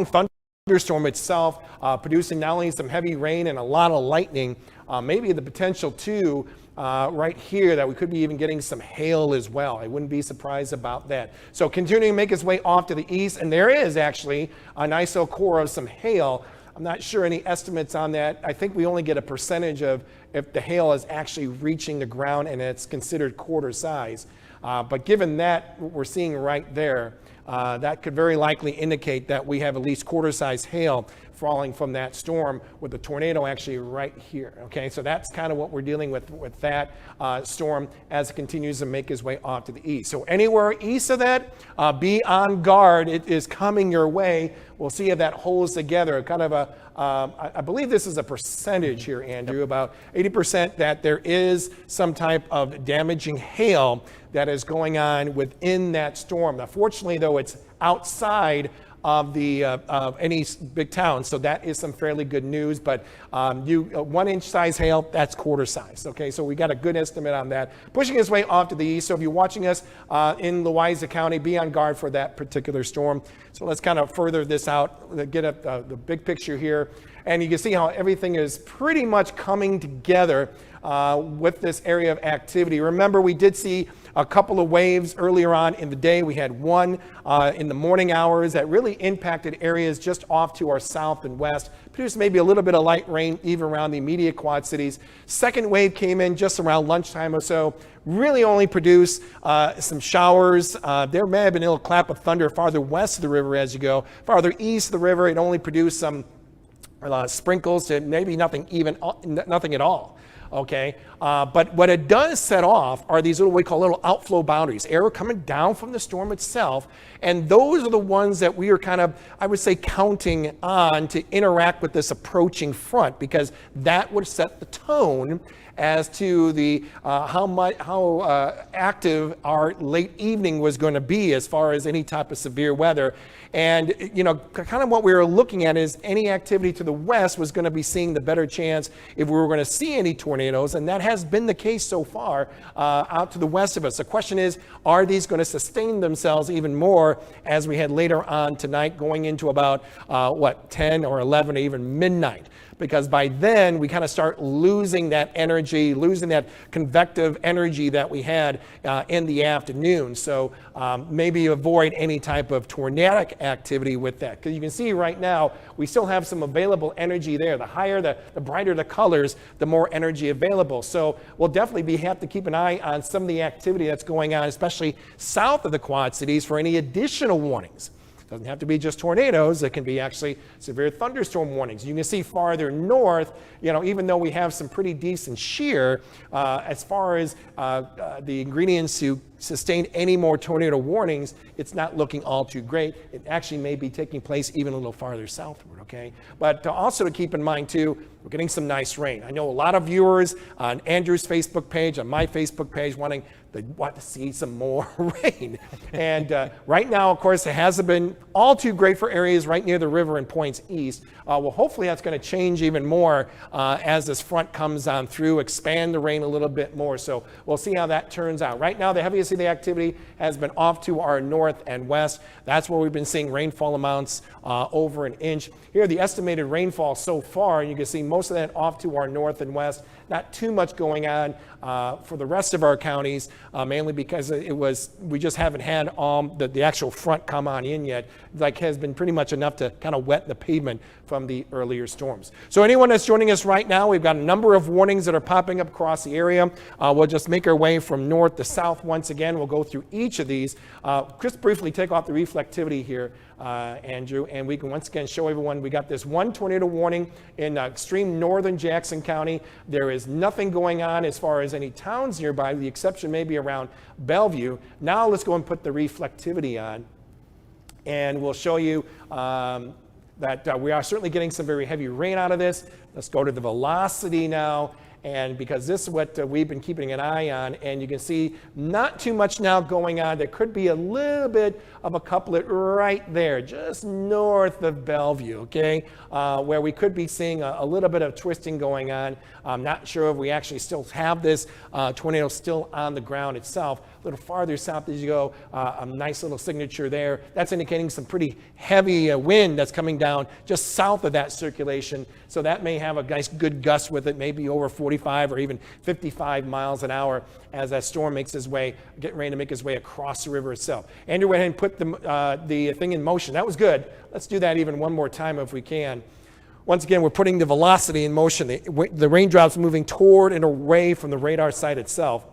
thunderstorm itself, producing not only some heavy rain and a lot of lightning, maybe the potential too right here that we could be even getting some hail as well. I wouldn't be surprised about that. So continuing to make its way off to the east, and there is actually a nice little core of some hail. I'm not sure any estimates on that. I think we only get a percentage of if the hail is actually reaching the ground and it's considered quarter size. But given that, what we're seeing right there, that could very likely indicate that we have at least quarter-size hail falling from that storm, with the tornado actually right here. Okay, so that's kind of what we're dealing with that storm as it continues to make its way off to the east. So anywhere east of that, be on guard. It is coming your way. We'll see if that holds together. Kind of a, I believe this is a percentage here, Andrew, about 80% that there is some type of damaging hail that is going on within that storm. Now, fortunately, though, it's outside of the of any big town, so that is some fairly good news. But 1 inch size hail, that's quarter size. Okay, so we got a good estimate on that, pushing its way off to the east. So if you're watching us in Louisa County, be on guard for that particular storm. So let's kind of further this out, get the big picture here, and you can see how everything is pretty much coming together with this area of activity. Remember, we did see a couple of waves earlier on in the day. We had one in the morning hours that really impacted areas just off to our south and west, produced maybe a little bit of light rain even around the immediate Quad Cities. Second wave came in just around lunchtime or so, really only produced some showers. There may have been a little clap of thunder farther west of the river as you go. Farther east of the river, it only produced some sprinkles to maybe nothing at all. Okay, but what it does set off are these what we call little outflow boundaries, air coming down from the storm itself, and those are the ones that we are kind of, I would say, counting on to interact with this approaching front, because that would set the tone as to the how active our late evening was going to be as far as any type of severe weather. And, you know, kind of what we were looking at is any activity to the west was going to be seeing the better chance if we were going to see any tornadoes, and that has been the case so far out to the west of us. The question is, are these going to sustain themselves even more as we head later on tonight, going into about 10 or 11 or even midnight? Because by then we kind of start losing that energy, losing that convective energy that we had in the afternoon. So maybe avoid any type of tornadic activity with that. Because you can see right now, we still have some available energy there. The higher, the brighter the colors, the more energy available. So we'll definitely have to keep an eye on some of the activity that's going on, especially south of the Quad Cities, for any additional warnings. Doesn't have to be just tornadoes. It can be actually severe thunderstorm warnings. You can see farther north, you know, even though we have some pretty decent shear, as far as the ingredients to sustain any more tornado warnings, it's not looking all too great. It actually may be taking place even a little farther southward, okay? But also to keep in mind too, we're getting some nice rain. I know a lot of viewers on Andrew's Facebook page, on my Facebook page, want to see some more rain. And right now, of course, it hasn't been all too great for areas right near the river and points east. Well, hopefully that's going to change even more as this front comes on through, expand the rain a little bit more. So we'll see how that turns out. Right now, the heaviest of the activity has been off to our north and west. That's where we've been seeing rainfall amounts over an inch. Here, the estimated rainfall so far, and you can see most of that off to our north and west. Not too much going on for the rest of our counties, mainly because we just haven't had the actual front come on in yet. Like has been pretty much enough to kind of wet the pavement from the earlier storms. So anyone that's joining us right now, we've got a number of warnings that are popping up across the area. We'll just make our way from north to south once again. We'll go through each of these. Just briefly take off the reflectivity here, Andrew, and we can once again show everyone we got this one tornado warning in extreme northern Jackson County. There is nothing going on as far as any towns nearby, the exception maybe around Bellevue. Now let's go and put the reflectivity on, and we'll show you that we are certainly getting some very heavy rain out of this. Let's go to the velocity now, and because this is what we've been keeping an eye on, and you can see not too much now going on. There could be a little bit of a couplet right there, just north of Bellevue, okay, where we could be seeing a little bit of twisting going on. I'm not sure if we actually still have this tornado still on the ground itself. A little farther south as you go, a nice little signature there. That's indicating some pretty heavy wind that's coming down just south of that circulation. So that may have a nice good gust with it, maybe over 45 or even 55 miles an hour as that storm makes its way, getting ready to make its way across the river itself. Andrew went ahead and put the thing in motion. That was good. Let's do that even one more time if we can. Once again, we're putting the velocity in motion. The raindrops moving toward and away from the radar site itself.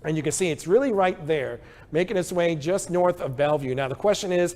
And you can see it's really right there, making its way just north of Bellevue. Now the question is,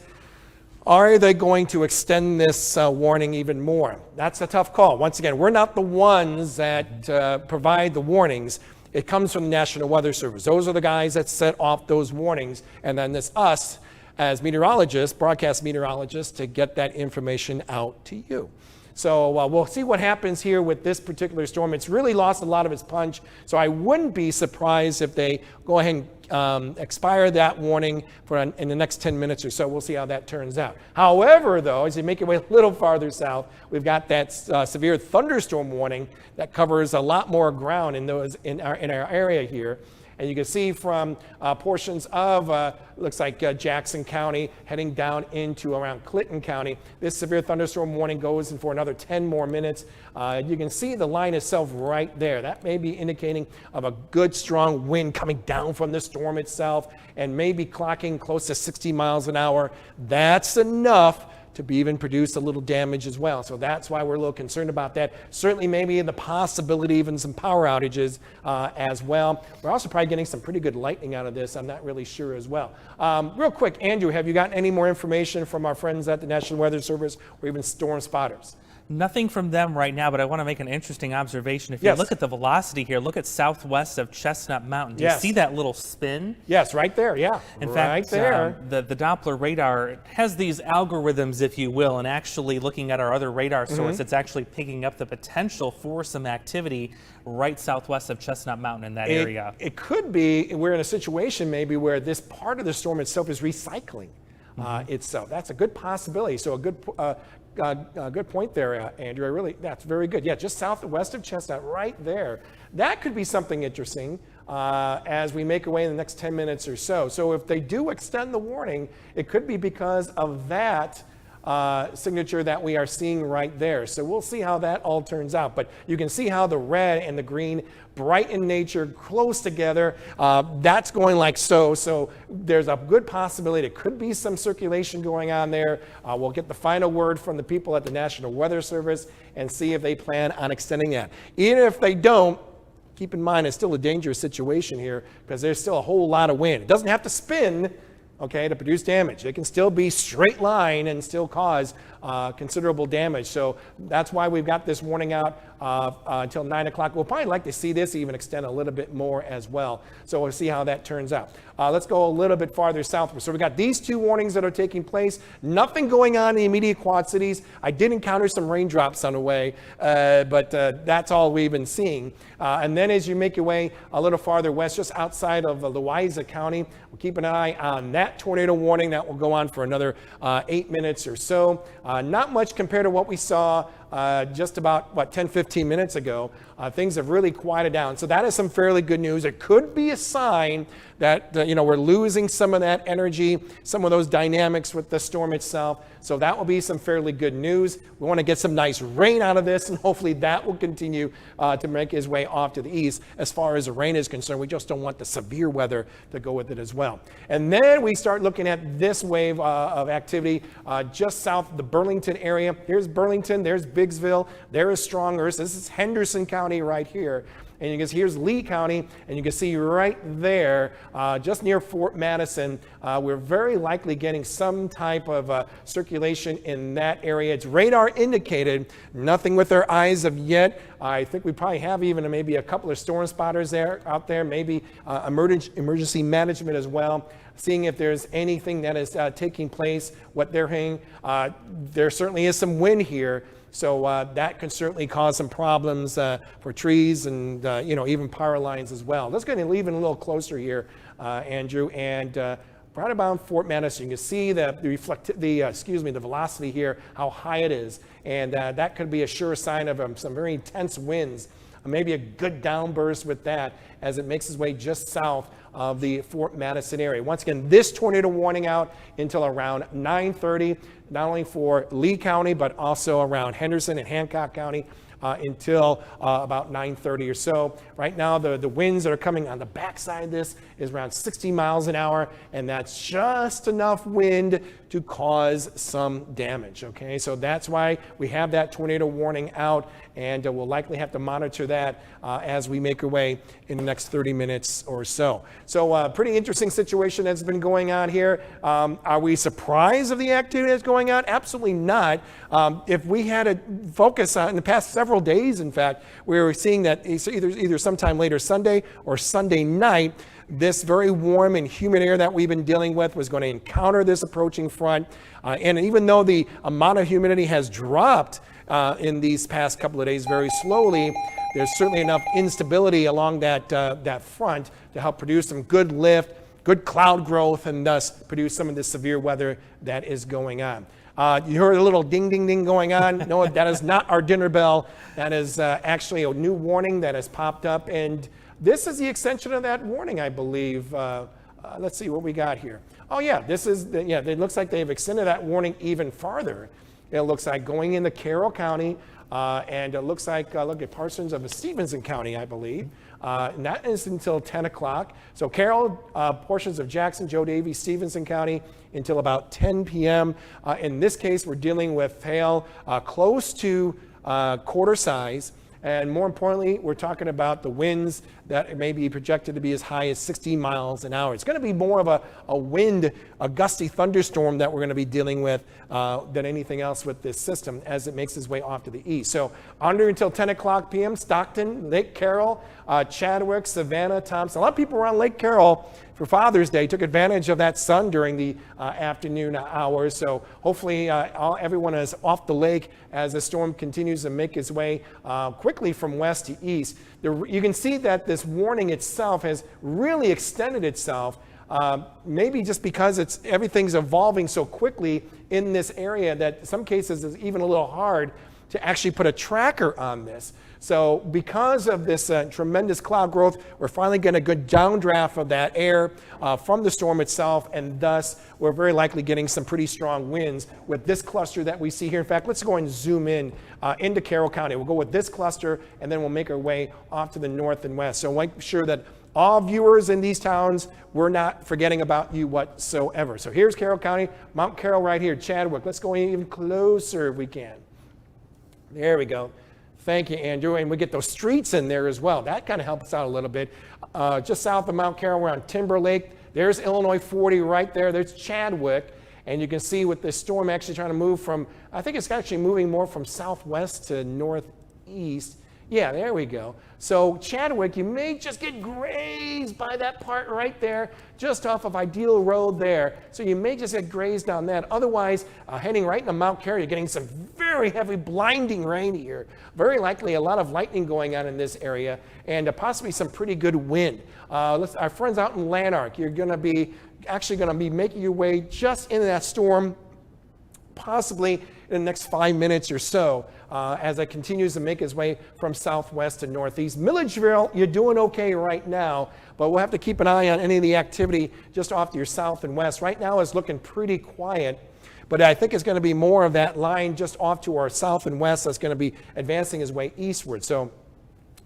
are they going to extend this warning even more? That's a tough call. Once again, we're not the ones that provide the warnings. It comes from the National Weather Service. Those are the guys that set off those warnings. And then it's us as meteorologists, broadcast meteorologists, to get that information out to you. So we'll see what happens here with this particular storm. It's really lost a lot of its punch, so I wouldn't be surprised if they go ahead and expire that warning in the next 10 minutes or so. We'll see how that turns out. However, though, as you make your way a little farther south, we've got that severe thunderstorm warning that covers a lot more ground in our area here. And you can see from portions of, looks like Jackson County, heading down into around Clinton County. This severe thunderstorm warning goes in for another 10 more minutes. You can see the line itself right there. That may be indicating of a good strong wind coming down from the storm itself and maybe clocking close to 60 miles an hour. That's enough to even produce a little damage as well. So that's why we're a little concerned about that. Certainly maybe the possibility even some power outages as well. We're also probably getting some pretty good lightning out of this. I'm not really sure as well. Real quick, Andrew, have you gotten any more information from our friends at the National Weather Service or even storm spotters? Nothing from them right now, but I want to make an interesting observation. If you look at the velocity here, look at southwest of Chestnut Mountain. Do you see that little spin? Yes, right there, yeah. In fact, the Doppler radar has these algorithms, if you will, and actually looking at our other radar source, it's actually picking up the potential for some activity right southwest of Chestnut Mountain in that area. It could be, we're in a situation maybe where this part of the storm itself is recycling itself. That's a good possibility. So a good point there, Andrew. That's very good. Yeah, just southwest of Chestnut, right there. That could be something interesting as we make our way in the next 10 minutes or so. So if they do extend the warning, it could be because of that signature that we are seeing right there. So we'll see how that all turns out. But you can see how the red and the green, bright in nature, close together, that's going like so. So there's a good possibility there could be some circulation going on there. We'll get the final word from the people at the National Weather Service and see if they plan on extending that. Even if they don't, keep in mind it's still a dangerous situation here because there's still a whole lot of wind. It doesn't have to spin, okay, to produce damage. It can still be straight line and still cause considerable damage. So that's why we've got this warning out until 9 o'clock. We'll probably like to see this even extend a little bit more as well. So we'll see how that turns out. Let's go a little bit farther southward. So we've got these two warnings that are taking place. Nothing going on in the immediate Quad Cities. I did encounter some raindrops on the way, but that's all we've been seeing. And then as you make your way a little farther west, just outside of Louisa County, we'll keep an eye on that tornado warning. That will go on for another 8 minutes or so. Not much compared to what we saw just about, 10, 15 minutes ago. Things have really quieted down. So that is some fairly good news. It could be a sign that, we're losing some of that energy, some of those dynamics with the storm itself. So that will be some fairly good news. We want to get some nice rain out of this, and hopefully that will continue to make its way off to the east. As far as the rain is concerned, we just don't want the severe weather to go with it as well. And then we start looking at this wave of activity just south of the Burlington area. Here's Burlington, there's Biggsville, there is Strongers. This is Henderson County right here. And you can see here's Lee County, and you can see right there, just near Fort Madison, we're very likely getting some type of circulation in that area. It's radar indicated, nothing with our eyes of yet. I think we probably have even maybe a couple of storm spotters out there, maybe emergency management as well, seeing if there's anything that is taking place, what they're hearing. There certainly is some wind here. So that can certainly cause some problems for trees and even power lines as well. Let's go ahead and leave it a little closer here, Andrew, and right about Fort Madison. You can see the velocity here, how high it is, and that could be a sure sign of some very intense winds. Maybe a good downburst with that as it makes its way just south of the Fort Madison area. Once again, this tornado warning out until around 9:30, not only for Lee County, but also around Henderson and Hancock County until about 9:30 or so. Right now, the winds that are coming on the backside of this is around 60 miles an hour, and that's just enough wind to cause some damage, okay? So that's why we have that tornado warning out, and we'll likely have to monitor that as we make our way in the next 30 minutes or so. So pretty interesting situation that's been going on here. Are we surprised of the activity that's going on? Absolutely not. If we had a focus on in the past several days, in fact, we were seeing that either sometime later Sunday or Sunday night, this very warm and humid air that we've been dealing with was going to encounter this approaching front. And even though the amount of humidity has dropped in these past couple of days very slowly, there's certainly enough instability along that front to help produce some good lift, good cloud growth, and thus produce some of the severe weather that is going on. You heard a little ding, ding, ding going on. No, that is not our dinner bell. That is actually a new warning that has popped up, and this is the extension of that warning, I believe. Let's see what we got here. Oh yeah, it looks like they've extended that warning even farther. It looks like going into Carroll County, and it looks like, look at Parsons of Stevenson County, I believe. And that is until 10 o'clock. So Carroll, portions of Jackson, Joe Davies, Stevenson County until about 10 p.m. In this case, we're dealing with hail close to quarter size. And more importantly, we're talking about the winds that may be projected to be as high as 60 miles an hour. It's going to be more of a gusty thunderstorm that we're going to be dealing with than anything else with this system as it makes its way off to the east. So under until 10 o'clock p.m., Stockton, Lake Carroll, Chadwick, Savannah, Thompson. A lot of people around Lake Carroll for Father's Day took advantage of that sun during the afternoon hours. So hopefully everyone is off the lake as the storm continues to make its way quickly from west to east. You can see that this warning itself has really extended itself, maybe just because everything's evolving so quickly in this area that in some cases it's even a little hard to actually put a tracker on this. So because of this tremendous cloud growth, we're finally getting a good downdraft of that air from the storm itself, and thus we're very likely getting some pretty strong winds with this cluster that we see here. In fact, let's go and zoom in into Carroll County. We'll go with this cluster, and then we'll make our way off to the north and west. So make sure that all viewers in these towns, we're not forgetting about you whatsoever. So here's Carroll County, Mount Carroll right here, Chadwick. Let's go even closer if we can. There we go. Thank you, Andrew. And we get those streets in there as well. That kind of helps us out a little bit. Just south of Mount Carroll, we're on Timber Lake. There's Illinois 40 right there. There's Chadwick. And you can see with this storm actually trying to move from, I think it's actually moving more from southwest to northeast. Yeah, there we go. So Chadwick, you may just get grazed by that part right there, just off of Ideal Road there. So you may just get grazed on that. Otherwise, heading right into Mount Carroll, you're getting some very heavy, blinding rain here. Very likely a lot of lightning going on in this area, and possibly some pretty good wind. Our friends out in Lanark, you're going to be making your way just into that storm, possibly in the next 5 minutes or so, as it continues to make its way from southwest to northeast. Milledgeville, you're doing okay right now, but we'll have to keep an eye on any of the activity just off to your south and west. Right now it's looking pretty quiet, but I think it's going to be more of that line just off to our south and west that's going to be advancing its way eastward. So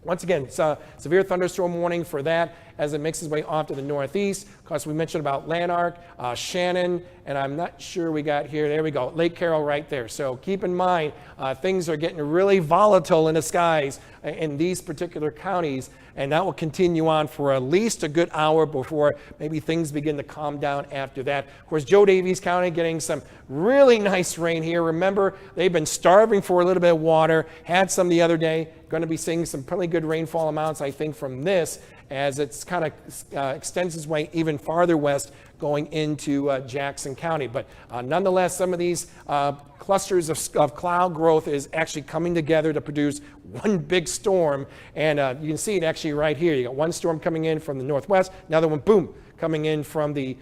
once again, it's a severe thunderstorm warning for that as it makes its way off to the northeast. Of course, we mentioned about Lanark, Shannon, and I'm not sure we got here. There we go, Lake Carroll right there. So keep in mind, things are getting really volatile in the skies in these particular counties, and that will continue on for at least a good hour before maybe things begin to calm down after that. Of course, Joe Davies County getting some really nice rain here. Remember, they've been starving for a little bit of water, had some the other day. Going to be seeing some pretty good rainfall amounts, I think, from this as it's kind of extends its way even farther west, going into Jackson County. But nonetheless, some of these clusters of cloud growth is actually coming together to produce one big storm. And you can see it actually right here. You got one storm coming in from the northwest, another one, boom, coming in from the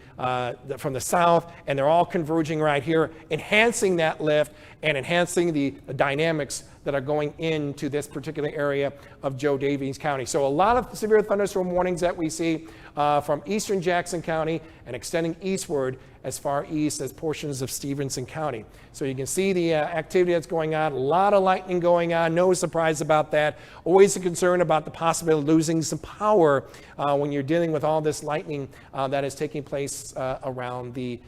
south, and they're all converging right here, enhancing that lift and enhancing the dynamics that are going into this particular area of Joe Daviess County. So a lot of severe thunderstorm warnings that we see from eastern Jackson County and extending eastward as far east as portions of Stevenson County. So you can see the activity that's going on, a lot of lightning going on, no surprise about that. Always a concern about the possibility of losing some power when you're dealing with all this lightning that is taking place around the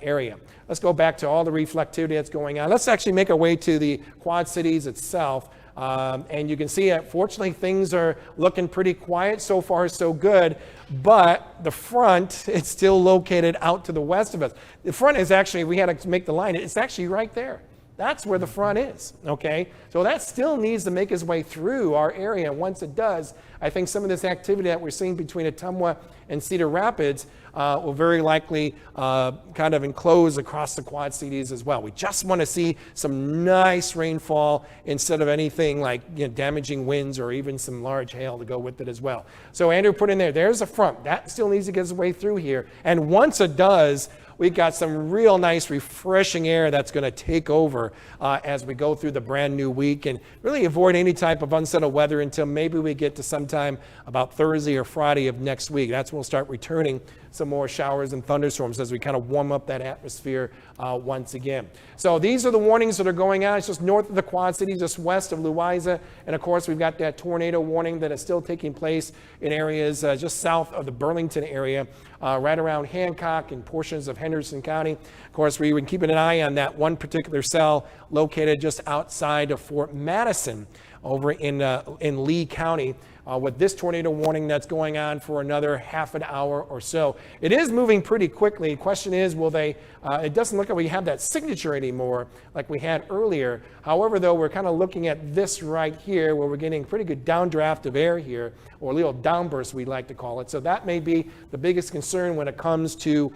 area. Let's go back to all the reflectivity that's going on. Let's actually make our way to the Quad Cities itself. And you can see that fortunately things are looking pretty quiet. So far so good, but the front is still located out to the west of us. The front is actually, we had to make the line, it's actually right there. That's where the front is, okay? So that still needs to make its way through our area. And once it does, I think some of this activity that we're seeing between Ottumwa and Cedar Rapids will very likely kind of enclose across the Quad Cities as well. We just want to see some nice rainfall instead of anything like damaging winds or even some large hail to go with it as well. So Andrew put in there's a front. That still needs to get its way through here. And once it does, we've got some real nice refreshing air that's going to take over as we go through the brand new week and really avoid any type of unsettled weather until maybe we get to sometime about Thursday or Friday of next week. That's when we'll start returning some more showers and thunderstorms as we kind of warm up that atmosphere once again. So these are the warnings that are going on. It's just north of the Quad Cities, just west of Louisa. And of course, we've got that tornado warning that is still taking place in areas just south of the Burlington area, right around Hancock and portions of Henderson County. Of course, we've been keeping an eye on that one particular cell located just outside of Fort Madison over in Lee County. With this tornado warning that's going on for another half an hour or so. It is moving pretty quickly. Question is, will they, it doesn't look like we have that signature anymore like we had earlier. However, though, we're kind of looking at this right here where we're getting pretty good downdraft of air here, or a little downburst we like to call it. So that may be the biggest concern when it comes to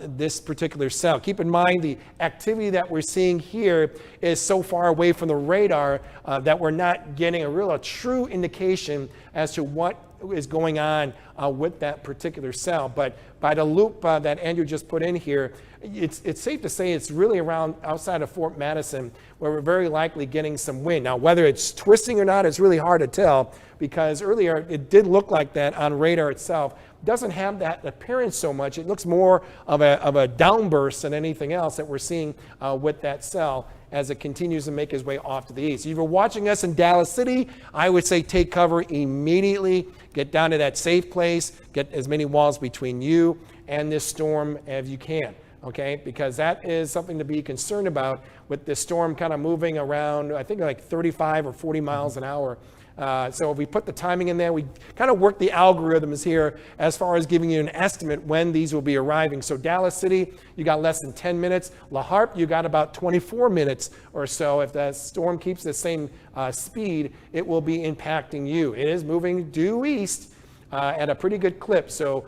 this particular cell. Keep in mind the activity that we're seeing here is so far away from the radar that we're not getting a true indication as to what is going on with that particular cell. But by the loop that Andrew just put in here, it's safe to say it's really around outside of Fort Madison where we're very likely getting some wind. Now, whether it's twisting or not is really hard to tell because earlier it did look like that on radar itself. It doesn't have that appearance so much. It looks more of a downburst than anything else that we're seeing with that cell as it continues to make its way off to the east. If you're watching us in Dallas City, I would say take cover immediately. Get down to that safe place. Get as many walls between you and this storm as you can, okay? Because that is something to be concerned about with this storm kind of moving around, I think like 35 or 40 miles an hour. So if we put the timing in there, we kind of work the algorithms here as far as giving you an estimate when these will be arriving. So Dallas City, you got less than 10 minutes. La Harpe, you got about 24 minutes or so. If that storm keeps the same speed, it will be impacting you. It is moving due east at a pretty good clip. So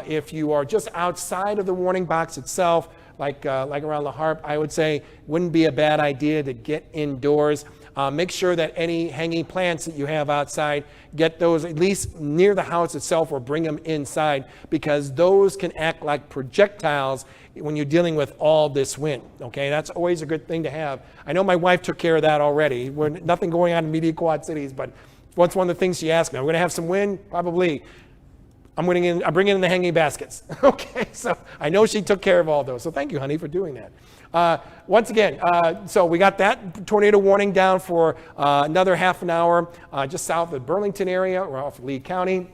if you are just outside of the warning box itself, like around La Harpe, I would say wouldn't be a bad idea to get indoors. Make sure that any hanging plants that you have outside, get those at least near the house itself or bring them inside because those can act like projectiles when you're dealing with all this wind, okay? That's always a good thing to have. I know my wife took care of that already. Nothing going on in immediate Quad Cities, but what's one of the things she asked me? Are we going to have some wind? Probably. I'm bringing in the hanging baskets. Okay, so I know she took care of all those. So thank you, honey, for doing that. Once again, so we got that tornado warning down for another half an hour just south of the Burlington area or off Lee County.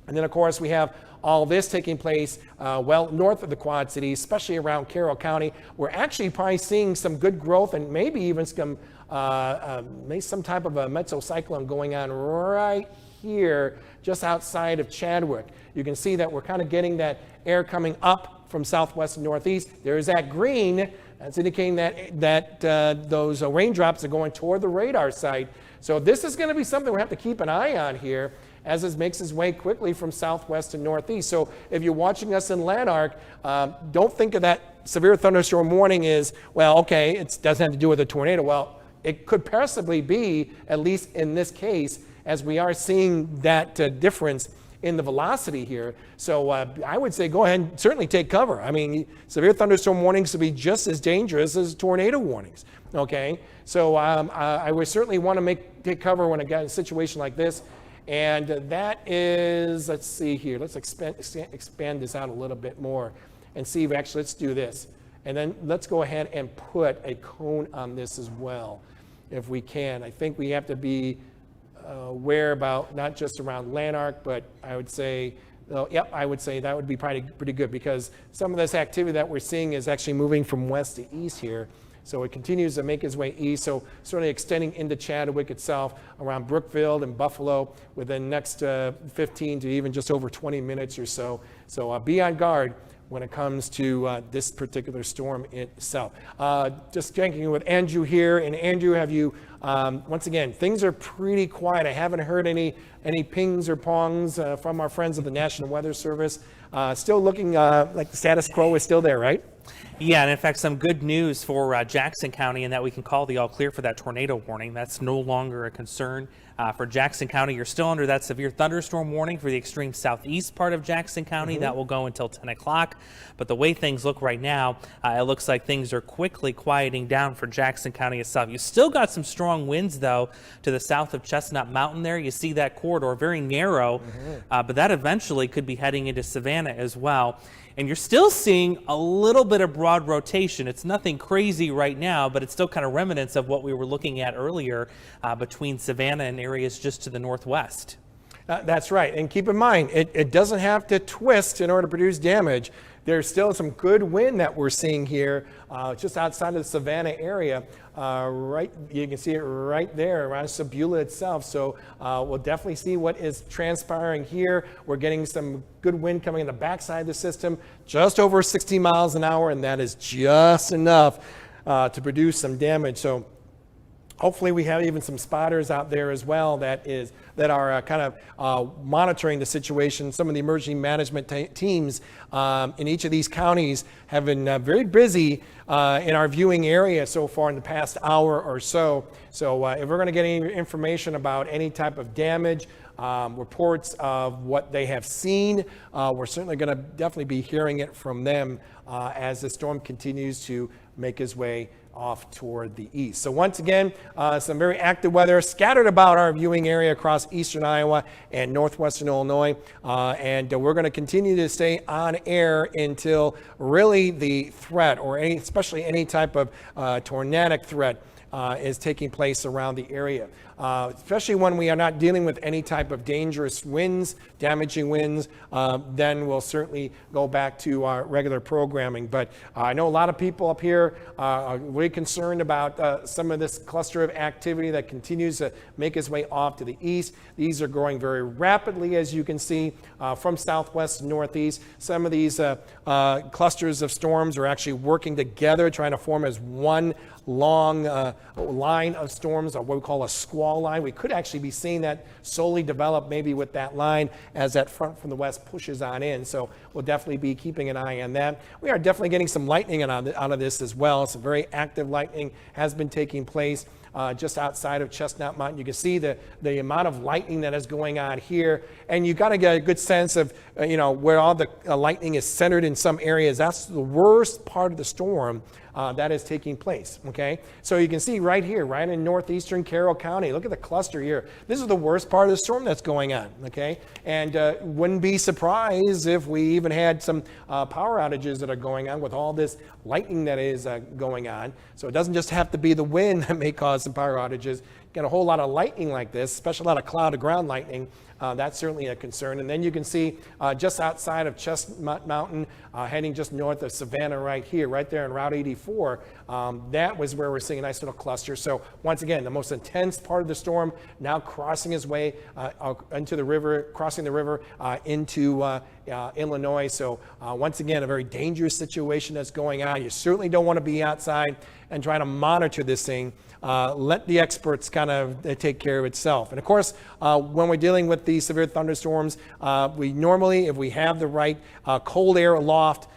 And then, of course, we have all this taking place well north of the Quad Cities, especially around Carroll County. We're actually probably seeing some good growth and maybe even some type of a mesocyclone going on right here just outside of Chadwick. You can see that we're kind of getting that air coming up from southwest and northeast. There is that green. That's indicating that those raindrops are going toward the radar site. So this is going to be something we have to keep an eye on here as it makes its way quickly from southwest to northeast. So if you're watching us in Lanark, don't think of that severe thunderstorm warning is, well, okay, it doesn't have to do with a tornado. Well, it could possibly be, at least in this case, as we are seeing that difference in the velocity here. So I would say go ahead and certainly take cover. I mean, severe thunderstorm warnings could be just as dangerous as tornado warnings, okay? So I would certainly want to take cover when I get in a situation like this. And that is, let's see here, let's expand this out a little bit more and see if actually, let's do this. And then let's go ahead and put a cone on this as well, if we can. I think we have to be aware about not just around Lanark, but I would say, I would say that would be pretty good, because some of this activity that we're seeing is actually moving from west to east here. So it continues to make its way east, so certainly extending into Chadwick itself, around Brookfield and Buffalo within the next 15 to even just over 20 minutes or so. So be on guard when it comes to this particular storm itself. Just checking with Andrew here. And Andrew, have you, once again, things are pretty quiet. I haven't heard any pings or pongs from our friends of the National Weather Service. Still looking like the status quo is still there, right? Yeah, and in fact, some good news for Jackson County in that we can call the all clear for that tornado warning. That's no longer a concern. For Jackson County, you're still under that severe thunderstorm warning for the extreme southeast part of Jackson County. That will go until 10 o'clock. But the way things look right now, it looks like things are quickly quieting down for Jackson County itself. You still got some strong winds, though, to the south of Chestnut Mountain there. You see that corridor, very narrow, but that eventually could be heading into Savannah as well. And you're still seeing a little bit of broad rotation. It's nothing crazy right now, but it's still kind of remnants of what we were looking at earlier between Savannah and areas just to the northwest. That's right. And keep in mind, it doesn't have to twist in order to produce damage. There's still some good wind that we're seeing here just outside of the Savannah area. You can see it right there around Sebula itself. So we'll definitely see what is transpiring here. We're getting some good wind coming in the backside of the system, just over 60 miles an hour, and that is just enough to produce some damage. So hopefully we have even some spotters out there as well that are kind of monitoring the situation. Some of the emergency management teams in each of these counties have been very busy in our viewing area so far in the past hour or so. So if we're going to get any information about any type of damage, reports of what they have seen, we're certainly going to definitely be hearing it from them as the storm continues to make its way off toward the east. So once again, some very active weather scattered about our viewing area across eastern Iowa and northwestern Illinois. And we're going to continue to stay on air until really the threat, or especially any type of tornadic threat, is taking place around the area. Especially when we are not dealing with any type of dangerous winds, damaging winds, then we'll certainly go back to our regular programming. But I know a lot of people up here are really concerned about some of this cluster of activity that continues to make its way off to the east. These are growing very rapidly, as you can see, from southwest to northeast. Some of these clusters of storms are actually working together, trying to form as one long line of storms, or what we call a squall line. We could actually be seeing that slowly develop maybe with that line as that front from the west pushes on in. So we'll definitely be keeping an eye on that. We are definitely getting some lightning out of this as well. Some very active lightning has been taking place just outside of Chestnut Mountain. You can see the amount of lightning that is going on here, and you got to get a good sense of where all the lightning is centered in some areas. That's the worst part of the storm that is taking place, okay? So you can see right here, right in northeastern Carroll County, look at the cluster here. This is the worst part of the storm that's going on, okay? And wouldn't be surprised if we even had some power outages that are going on with all this lightning that is going on. So it doesn't just have to be the wind that may cause some power outages. Get a whole lot of lightning like this, especially a lot of cloud-to-ground lightning. That's certainly a concern. And then you can see just outside of Chestnut Mountain, heading just north of Savannah right here, right there on Route 84, that was where we're seeing a nice little cluster. So once again, the most intense part of the storm now crossing its way into the river, crossing the river into Illinois. So once again, a very dangerous situation that's going on. You certainly don't want to be outside and try to monitor this thing. Let the experts kind of take care of itself. And of course, when we're dealing with these severe thunderstorms. We normally, if we have the right cold air aloft,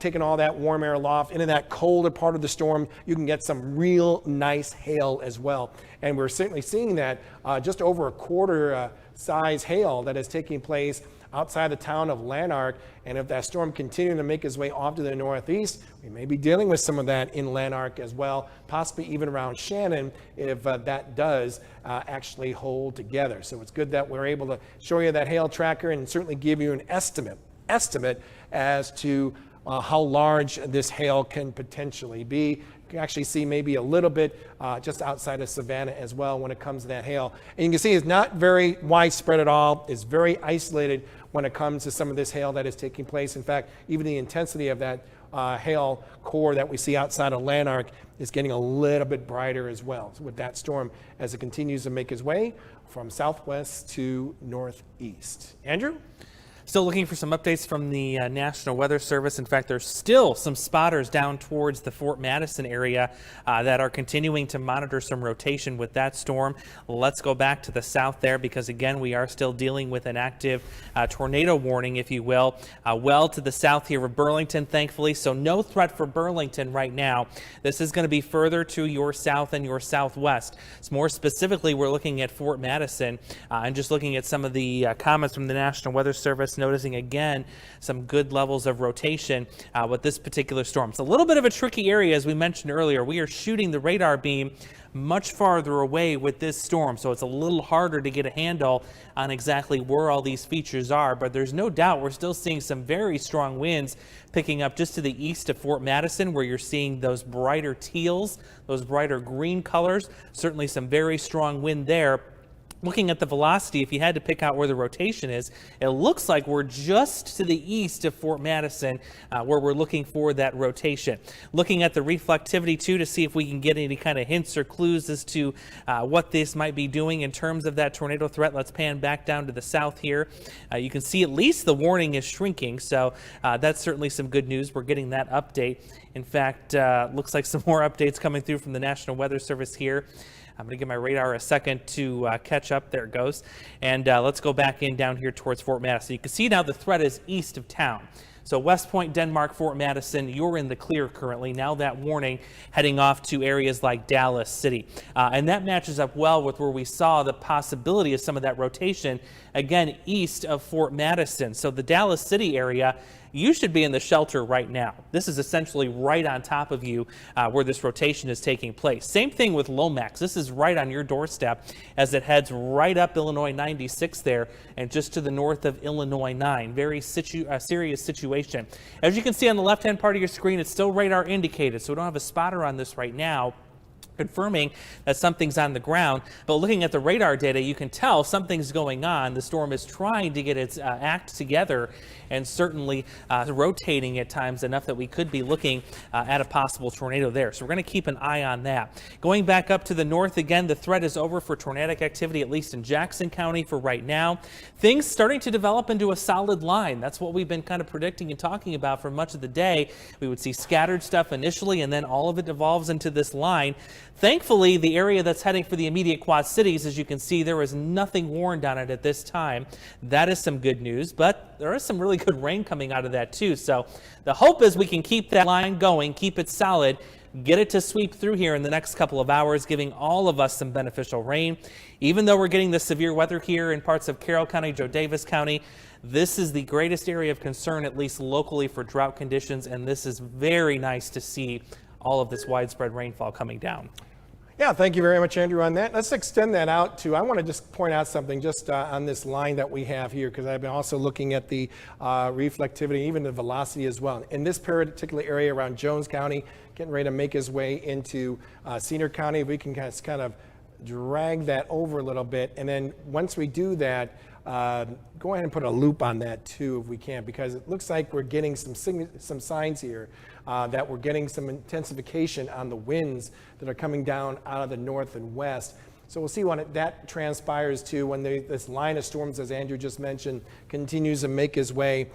taking all that warm air aloft into that colder part of the storm, you can get some real nice hail as well. And we're certainly seeing that just over a quarter size hail that is taking place outside the town of Lanark. And if that storm continuing to make its way off to the northeast, we may be dealing with some of that in Lanark as well, possibly even around Shannon if that does actually hold together. So it's good that we're able to show you that hail tracker and certainly give you an estimate as to how large this hail can potentially be. You can actually see maybe a little bit just outside of Savannah as well when it comes to that hail. And you can see it's not very widespread at all. It's very isolated when it comes to some of this hail that is taking place. In fact, even the intensity of that hail core that we see outside of Lanark is getting a little bit brighter as well with that storm as it continues to make its way from southwest to northeast. Andrew? Still looking for some updates from the National Weather Service. In fact, there's still some spotters down towards the Fort Madison area that are continuing to monitor some rotation with that storm. Let's go back to the south there because, again, we are still dealing with an active tornado warning, if you will, well to the south here of Burlington, thankfully. So no threat for Burlington right now. This is going to be further to your south and your southwest. So more specifically, we're looking at Fort Madison and just looking at some of the comments from the National Weather Service, noticing again some good levels of rotation with this particular storm. It's a little bit of a tricky area, as we mentioned earlier. We are shooting the radar beam much farther away with this storm, so it's a little harder to get a handle on exactly where all these features are, but there's no doubt we're still seeing some very strong winds picking up just to the east of Fort Madison, where you're seeing those brighter teals, those brighter green colors. Certainly some very strong wind there. Looking at the velocity, if you had to pick out where the rotation is, it looks like we're just to the east of Fort Madison where we're looking for that rotation. Looking at the reflectivity too to see if we can get any kind of hints or clues as to what this might be doing in terms of that tornado threat. Let's pan back down to the south here. You can see at least the warning is shrinking, so that's certainly some good news. We're getting that update. In fact, looks like some more updates coming through from the National Weather Service here. I'm going to give my radar a second to catch up. There it goes. And let's go back in down here towards Fort Madison. You can see now the threat is east of town. So West Point, Denmark, Fort Madison, you're in the clear currently. Now that warning heading off to areas like Dallas City. And that matches up well with where we saw the possibility of some of that rotation, again, east of Fort Madison. So the Dallas City area, you should be in the shelter right now. This is essentially right on top of you where this rotation is taking place. Same thing with Lomax. This is right on your doorstep as it heads right up Illinois 96 there and just to the north of Illinois 9. Very serious situation. As you can see on the left-hand part of your screen, it's still radar indicated, so we don't have a spotter on this right now, confirming that something's on the ground. But looking at the radar data, you can tell something's going on. The storm is trying to get its act together and certainly rotating at times enough that we could be looking at a possible tornado there. So we're going to keep an eye on that. Going back up to the north again, the threat is over for tornadic activity, at least in Jackson County for right now. Things starting to develop into a solid line. That's what we've been kind of predicting and talking about for much of the day. We would see scattered stuff initially, and then all of it evolves into this line. Thankfully, the area that's heading for the immediate Quad Cities, as you can see, there is nothing warned on it at this time. That is some good news, but there is some really good rain coming out of that too. So the hope is we can keep that line going, keep it solid, get it to sweep through here in the next couple of hours, giving all of us some beneficial rain. Even though we're getting the severe weather here in parts of Carroll County, Joe Davis County, this is the greatest area of concern, at least locally, for drought conditions, and this is very nice to see all of this widespread rainfall coming down. Yeah, thank you very much, Andrew, on that. Let's extend that out to, I want to just point out something just on this line that we have here, because I've been also looking at the reflectivity, even the velocity as well. In this particular area around Jones County, getting ready to make his way into Cedar County, we can kind of drag that over a little bit. And then once we do that, go ahead and put a loop on that too if we can, because it looks like we're getting some signs here that we're getting some intensification on the winds that are coming down out of the north and west. So we'll see when that transpires too, when this line of storms, as Andrew just mentioned, continues to make its way,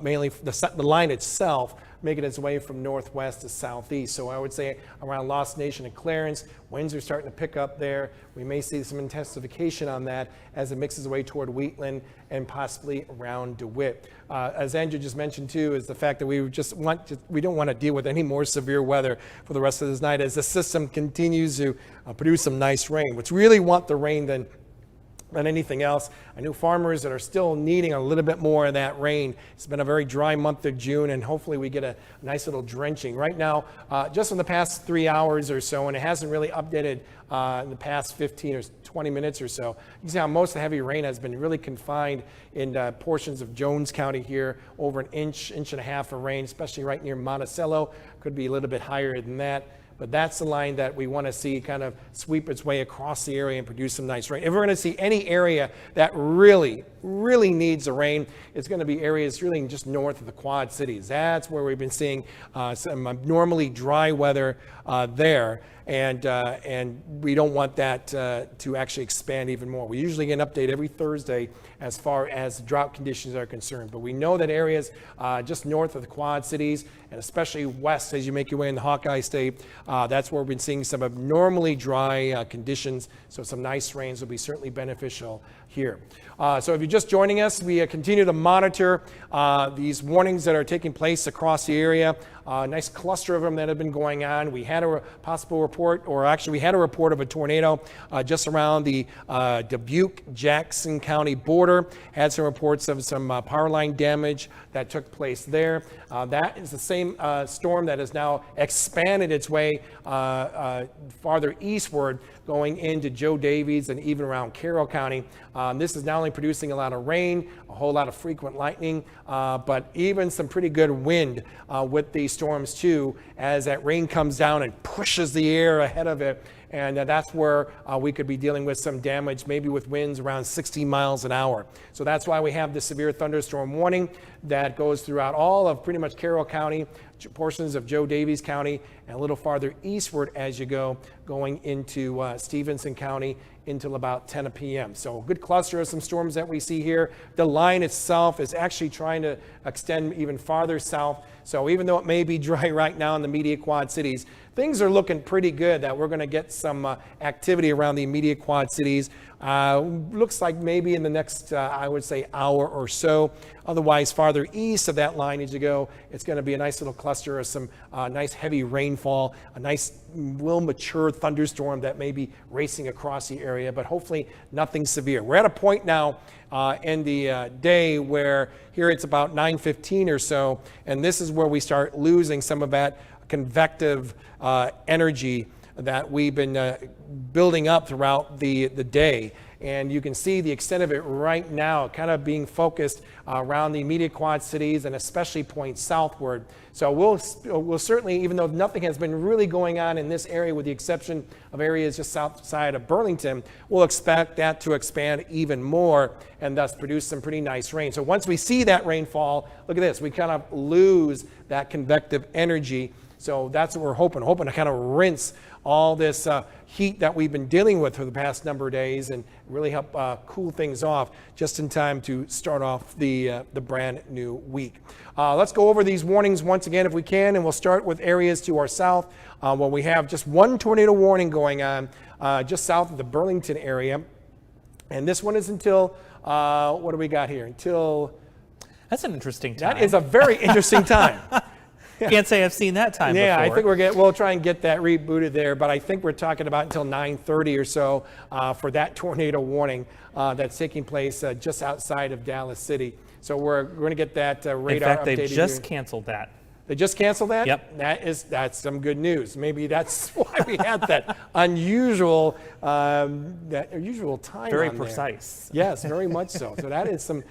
mainly the line itself making its way from northwest to southeast. So I would say around Lost Nation and Clarence, winds are starting to pick up there. We may see some intensification on that as it mixes away toward Wheatland and possibly around DeWitt. As Andrew just mentioned too, is the fact that we don't want to deal with any more severe weather for the rest of this night as the system continues to produce some nice rain. What's really want the rain than anything else. I know farmers that are still needing a little bit more of that rain. It's been a very dry month of June, and hopefully we get a nice little drenching. Right now, just in the past 3 hours or so, and it hasn't really updated in the past 15 or 20 minutes or so, you can see how most of the heavy rain has been really confined in portions of Jones County here, over an inch and a half of rain, especially right near Monticello. Could be a little bit higher than that. But that's the line that we want to see kind of sweep its way across the area and produce some nice rain. If we're going to see any area that really needs the rain, it's going to be areas really just north of the Quad Cities. That's where we've been seeing some abnormally dry weather there. And we don't want that to actually expand even more. We usually get an update every Thursday as far as drought conditions are concerned. But we know that areas just north of the Quad Cities, and especially west as you make your way in the Hawkeye State, that's where we've been seeing some abnormally dry conditions. So some nice rains will be certainly beneficial here. So if you're just joining us, we continue to monitor these warnings that are taking place across the area. A nice cluster of them that have been going on. We had a possible report, or actually we had a report of a tornado just around the Dubuque-Jackson County border. Had some reports of some power line damage that took place there. That is the same storm that has now expanded its way farther eastward, going into Joe Davies and even around Carroll County. This is not only producing a lot of rain, a whole lot of frequent lightning, but even some pretty good wind with these storms too, as that rain comes down and pushes the air ahead of it. And that's where we could be dealing with some damage, maybe with winds around 60 miles an hour. So that's why we have the severe thunderstorm warning that goes throughout all of pretty much Carroll County, portions of Joe Davies County, and a little farther eastward as you go, going into Stevenson County until about 10 p.m. So a good cluster of some storms that we see here. The line itself is actually trying to extend even farther south. So even though it may be dry right now in the immediate Quad Cities, things are looking pretty good that we're going to get some activity around the immediate Quad Cities. Looks like maybe in the next, I would say, hour or so. Otherwise, farther east of that line as you go, it's going to be a nice little cluster of some nice heavy rainfall, a nice, mature thunderstorm that may be racing across the area, but hopefully nothing severe. We're at a point now in the day where here it's about 9:15 or so, and this is where we start losing some of that convective energy that we've been building up throughout the day. And you can see the extent of it right now, kind of being focused around the immediate Quad Cities and especially points southward. So we'll certainly, even though nothing has been really going on in this area with the exception of areas just south side of Burlington, we'll expect that to expand even more and thus produce some pretty nice rain. So once we see that rainfall, look at this, we kind of lose that convective energy. So that's what we're hoping to kind of rinse all this heat that we've been dealing with for the past number of days and really help cool things off just in time to start off the brand new week. Let's go over these warnings once again if we can, and we'll start with areas to our south where we have just one tornado warning going on just south of the Burlington area. And this one is until, what do we got here? Until... That's an interesting time. That is a very interesting time. Yeah. Can't say I've seen that time before. I think we'll try and get that rebooted there, but I think we're talking about until 9:30 or so for that tornado warning that's taking place just outside of Dallas City. So we're going to get that radar updated. In fact, they've just canceled that. They just canceled that? Yep. That's some good news. Maybe that's why we had that unusual time. Very on precise. There. Yes, very much so. So that's some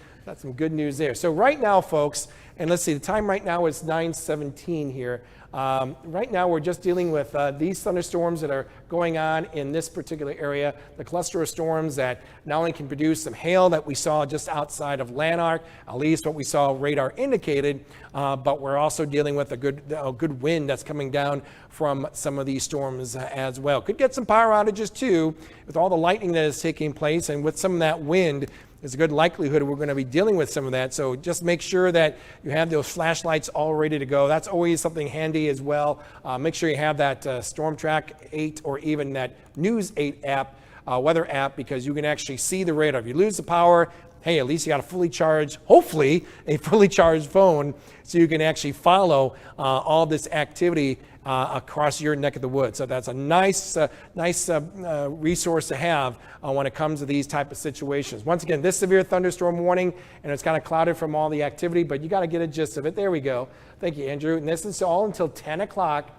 good news there. So right now, folks, and let's see, the time right now is 9:17 here. Right now, we're just dealing with these thunderstorms that are going on in this particular area, the cluster of storms that not only can produce some hail that we saw just outside of Lanark, at least what we saw radar indicated, but we're also dealing with a good wind that's coming down from some of these storms as well. Could get some power outages too, with all the lightning that is taking place and with some of that wind. there's a good likelihood we're going to be dealing with some of that. So just make sure that you have those flashlights all ready to go. That's always something handy as well. Make sure you have that Storm Track 8 or even that News 8 app, weather app, because you can actually see the radar. If you lose the power, hey, at least you got a fully charged, hopefully a fully charged phone, so you can actually follow all this activity across your neck of the woods. So that's a nice resource to have when it comes to these type of situations. Once again, this severe thunderstorm warning, and it's kind of clouded from all the activity, but you got to get a gist of it. There we go. Thank you, Andrew. And this is all until 10 o'clock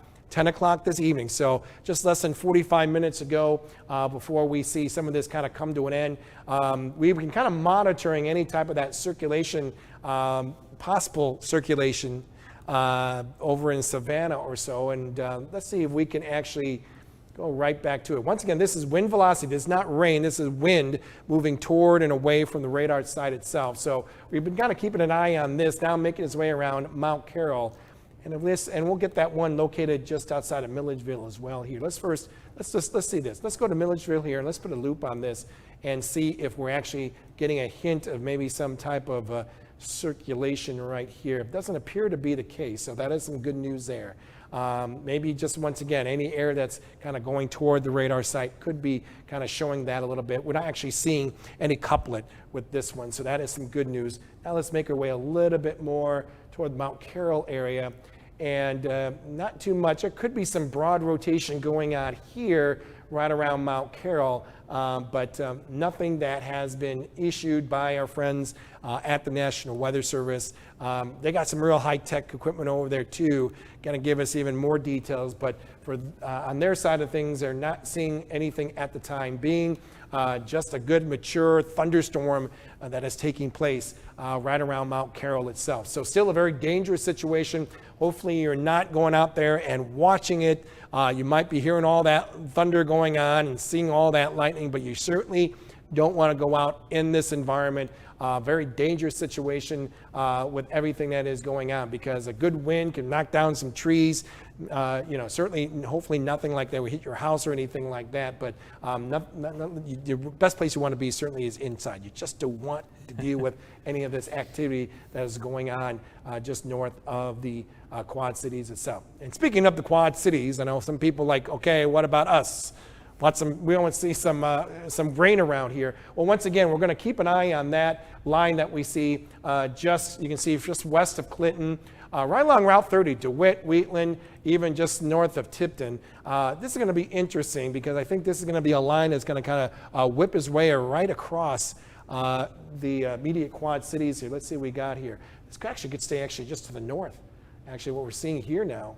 this evening. So just less than 45 minutes ago before we see some of this kind of come to an end. We've been kind of monitoring any type of that circulation, possible circulation over in Savannah or so. And let's see if we can actually go right back to it. Once again, this is wind velocity. This is not rain. This is wind moving toward and away from the radar site itself. So we've been kind of keeping an eye on this, now making its way around Mount Carroll. And we'll get that one located just outside of Milledgeville as well here. Let's see this. Let's go to Milledgeville here and let's put a loop on this and see if we're actually getting a hint of maybe some type of circulation right here. It doesn't appear to be the case, so that is some good news there. Maybe just once again, any air that's kind of going toward the radar site could be kind of showing that a little bit. We're not actually seeing any couplet with this one, so that is some good news. Now let's make our way a little bit more toward the Mount Carroll area. And not too much. There could be some broad rotation going on here right around Mount Carroll, but nothing that has been issued by our friends at the National Weather Service. They got some real high-tech equipment over there too, going to give us even more details, but for on their side of things, they're not seeing anything at the time being. Just a good mature thunderstorm that is taking place right around Mount Carroll itself. So still a very dangerous situation. Hopefully you're not going out there and watching it. You might be hearing all that thunder going on and seeing all that lightning, but you certainly don't want to go out in this environment. Very dangerous situation with everything that is going on, because a good wind can knock down some trees. Certainly, hopefully nothing like that will hit your house or anything like that, but the best place you want to be certainly is inside. You just don't want to deal with any of this activity that is going on just north of the Quad Cities itself. And speaking of the Quad Cities, I know some people like, okay, what about us? We want to see some rain around here. Well, once again, we're going to keep an eye on that line that we see you can see just west of Clinton, right along Route 30, DeWitt, Wheatland, even just north of Tipton. This is going to be interesting because I think this is going to be a line that's going to kind of whip its way right across the immediate Quad Cities here. Let's see what we got here. This actually could stay just to the north. Actually, what we're seeing here now,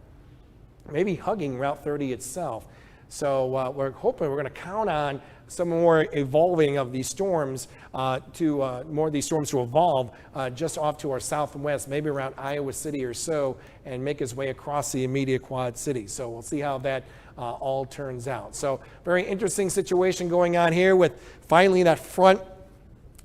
maybe hugging Route 30 itself. So we're hoping we're going to count on some more evolving of these storms more of these storms to evolve just off to our south and west, maybe around Iowa City or so, and make its way across the immediate Quad Cities. So we'll see how that all turns out. So very interesting situation going on here with finally that front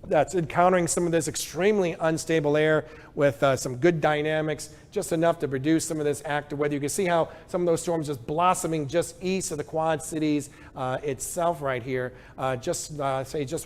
that's encountering some of this extremely unstable air with some good dynamics, just enough to produce some of this active weather. You can see how some of those storms just blossoming just east of the Quad Cities itself right here, just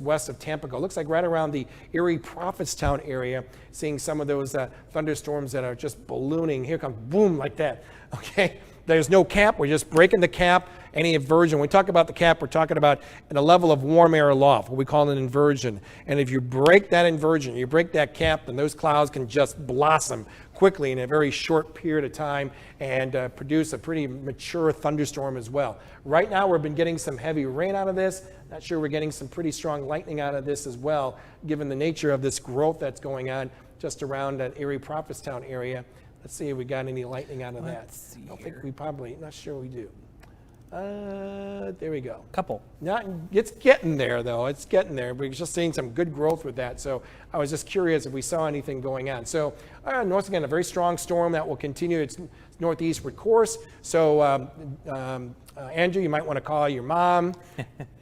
west of Tampico. Looks like right around the Erie Prophetstown area, seeing some of those thunderstorms that are just ballooning. Here comes boom like that, okay? There's no cap. We're just breaking the cap, any inversion. When we talk about the cap, we're talking about at a level of warm air aloft, what we call an inversion. And if you break that inversion, you break that cap, then those clouds can just blossom quickly in a very short period of time and produce a pretty mature thunderstorm as well. Right now, we've been getting some heavy rain out of this. Not sure we're getting some pretty strong lightning out of this as well, given the nature of this growth that's going on just around that Erie Prophetstown area. Let's see if we got any lightning out of that. I don't think we probably, not sure we do. There we go. Couple. It's getting there, though. It's getting there. We're just seeing some good growth with that. So I was just curious if we saw anything going on. So once again, a very strong storm that will continue. It's northeastward course. So Andrew, you might want to call your mom,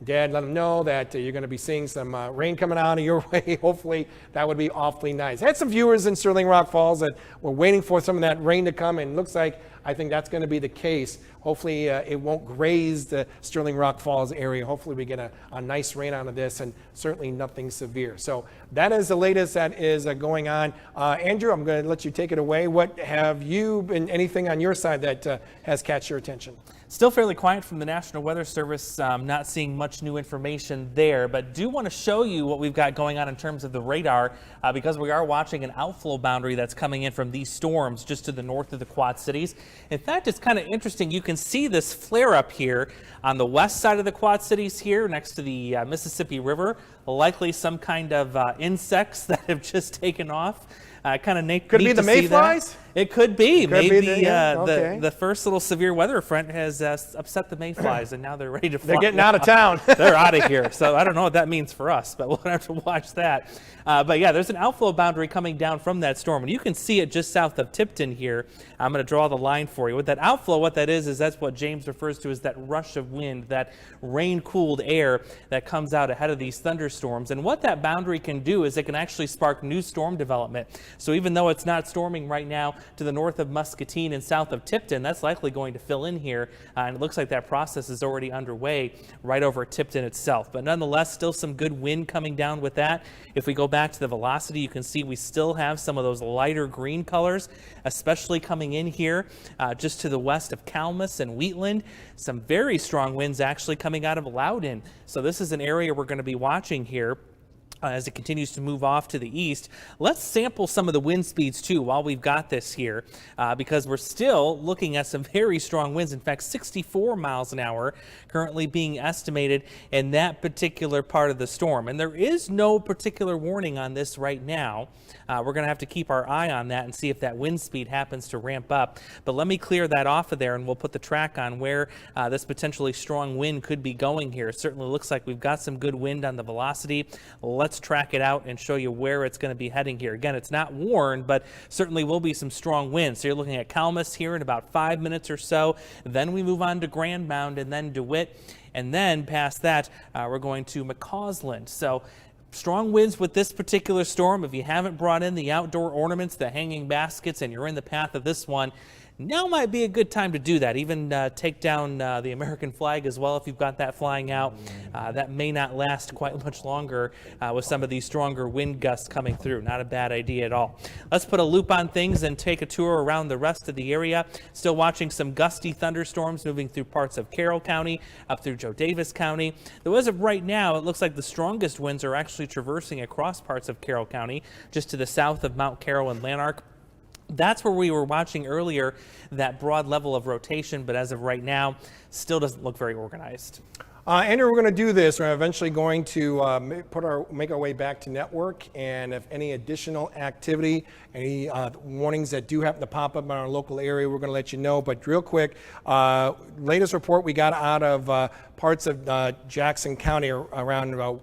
Dad, let them know that you're going to be seeing some rain coming out of your way. Hopefully that would be awfully nice. I had some viewers in Sterling Rock Falls that were waiting for some of that rain to come, and it looks like I think that's going to be the case. Hopefully it won't graze the Sterling Rock Falls area. Hopefully we get a nice rain out of this, and certainly nothing severe. So that is the latest that is going on. Andrew, I'm going to let you take it away. What have you been, anything on your side that has caught your attention? Still fairly quiet from the National Weather Service, not seeing much new information there, but do want to show you what we've got going on in terms of the radar because we are watching an outflow boundary that's coming in from these storms just to the north of the Quad Cities. In fact, it's kind of interesting. You can see this flare up here on the west side of the Quad Cities here next to the Mississippi River, likely some kind of insects that have just taken off. Kind of neat. Could it be the mayflies? It could be. Maybe the the first little severe weather front has upset the mayflies, and now they're ready to fly. They're getting out of town. They're out of here. So I don't know what that means for us, but we'll have to watch that. But yeah, there's an outflow boundary coming down from that storm, and you can see it just south of Tipton here. I'm going to draw the line for you. With that outflow, what that is that's what James refers to as that rush of wind, that rain-cooled air that comes out ahead of these thunderstorms. And what that boundary can do is it can actually spark new storm development. So even though it's not storming right now to the north of Muscatine and south of Tipton, that's likely going to fill in here. And it looks like that process is already underway right over Tipton itself. But nonetheless, still some good wind coming down with that. If we go back to the velocity, you can see we still have some of those lighter green colors, especially coming in here just to the west of Calmus and Wheatland. Some very strong winds actually coming out of Loudon. So this is an area we're going to be watching here. As it continues to move off to the east. Let's sample some of the wind speeds too while we've got this here because we're still looking at some very strong winds. In fact, 64 miles an hour currently being estimated in that particular part of the storm. And there is no particular warning on this right now. We're going to have to keep our eye on that and see if that wind speed happens to ramp up. But let me clear that off of there and we'll put the track on where this potentially strong wind could be going here. It certainly looks like we've got some good wind on the velocity. Let's track it out and show you where it's going to be heading here. Again, it's not warned, but certainly will be some strong winds. So you're looking at Calmus here in about 5 minutes or so. Then we move on to Grand Mound and then DeWitt. And then past that, we're going to McCausland. So strong winds with this particular storm. If you haven't brought in the outdoor ornaments, the hanging baskets, and you're in the path of this one, now might be a good time to do that. Even take down the American flag as well if you've got that flying out. That may not last quite much longer with some of these stronger wind gusts coming through. Not a bad idea at all. Let's put a loop on things and take a tour around the rest of the area. Still watching some gusty thunderstorms moving through parts of Carroll County, up through Joe Davis County. Though as of right now, it looks like the strongest winds are actually traversing across parts of Carroll County, just to the south of Mount Carroll and Lanark. That's where we were watching earlier, that broad level of rotation, but as of right now, still doesn't look very organized. Andrew, we're going to do this. We're eventually going to make our way back to network, and if any additional activity, any warnings that do happen to pop up in our local area, we're going to let you know. But real quick, latest report we got out of parts of Jackson County around Road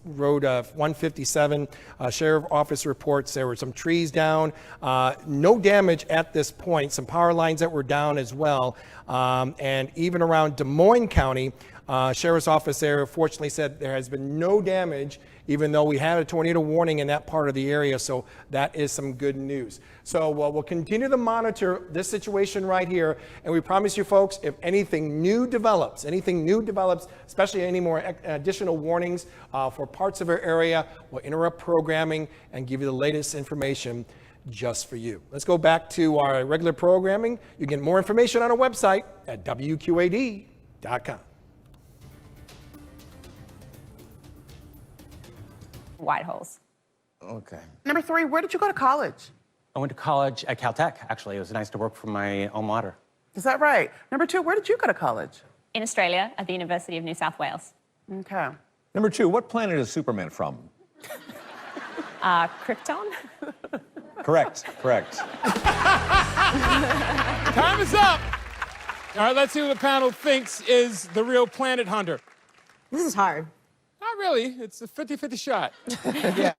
157. Sheriff Office reports there were some trees down. No damage at this point. Some power lines that were down as well. And even around Des Moines County, Sheriff's Office there fortunately said there has been no damage, even though we had a tornado warning in that part of the area. So that is some good news. So we'll continue to monitor this situation right here. And we promise you folks, if anything new develops, especially any more additional warnings for parts of our area, we'll interrupt programming and give you the latest information just for you. Let's go back to our regular programming. You can get more information on our website at WQAD.com. White holes. Okay. Number 3, where did you go to college? I went to college at Caltech, actually. It was nice to work for my alma mater. Is that right? Number 2, where did you go to college? In Australia, at the University of New South Wales. Okay. Number 2, what planet is Superman from? Krypton? Correct. Time is up. All right, let's see who the panel thinks is the real planet hunter. This is hard. Not really. It's a 50-50 shot. Yeah.